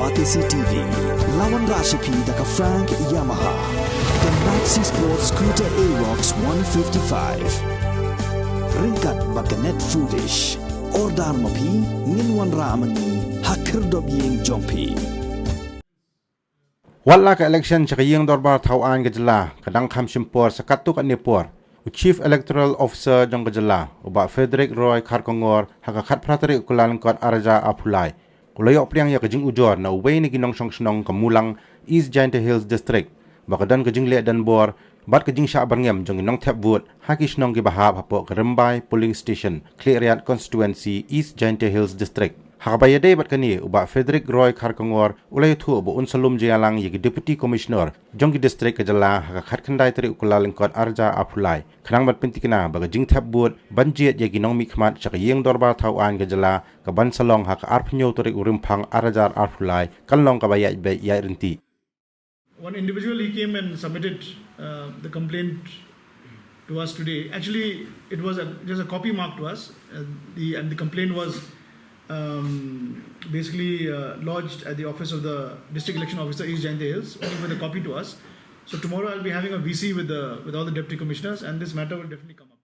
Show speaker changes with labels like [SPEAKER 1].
[SPEAKER 1] Batisi TV, lawan Rashipi daka Frank Yamaha, the Maxi Sports Scooter Arox 155. Ringkat bakanet foodish, ordar mapi, ninwan ramani, hakir dobyeng jompi.
[SPEAKER 2] Wala ka election sa kayang dorbar tawaan gajala, kadang kamsimpor sa katuk at nipor. Chief Electoral Officer jong gajala, uba Frederick Roy Karkongor, hakakat pratari ukulan kot Araja Apulay. Kulayok Pdiang ya kajing Ujor na uway ni ginong siyong kamulang East Giant Hills District. Bakadan kajing le dan bor, bat kajing Shah Byrngem jong Nongthep wood, hakis nong gibahab hapo ka Rymbai Polling Station, Cleariat Constituency, East Giant Hills District. Hakabayade bat kani uba Frederick Roy Karkongor ulay tu uba unsalum jayalang yagi Deputy Commissioner jong district kajala hakakat kandai tari ukulaleng kot Arja Apulay. Kanang bat pintikina baga jing tap wood banjit yagi nong mikmat sa kayang dorbar tawaan kajala ka bansalong haka arpnyo tari urimpang Arja Apulay kanlong kabayat bay yairinti.
[SPEAKER 3] One individual, he came and submitted the complaint to us today. Actually, it was just a copy mark to us. And the complaint was basically lodged at the office of the District Election Officer, East Giant Hills, only with a copy to us. So tomorrow I'll be having a VC with all the Deputy Commissioners, and this matter will definitely come up.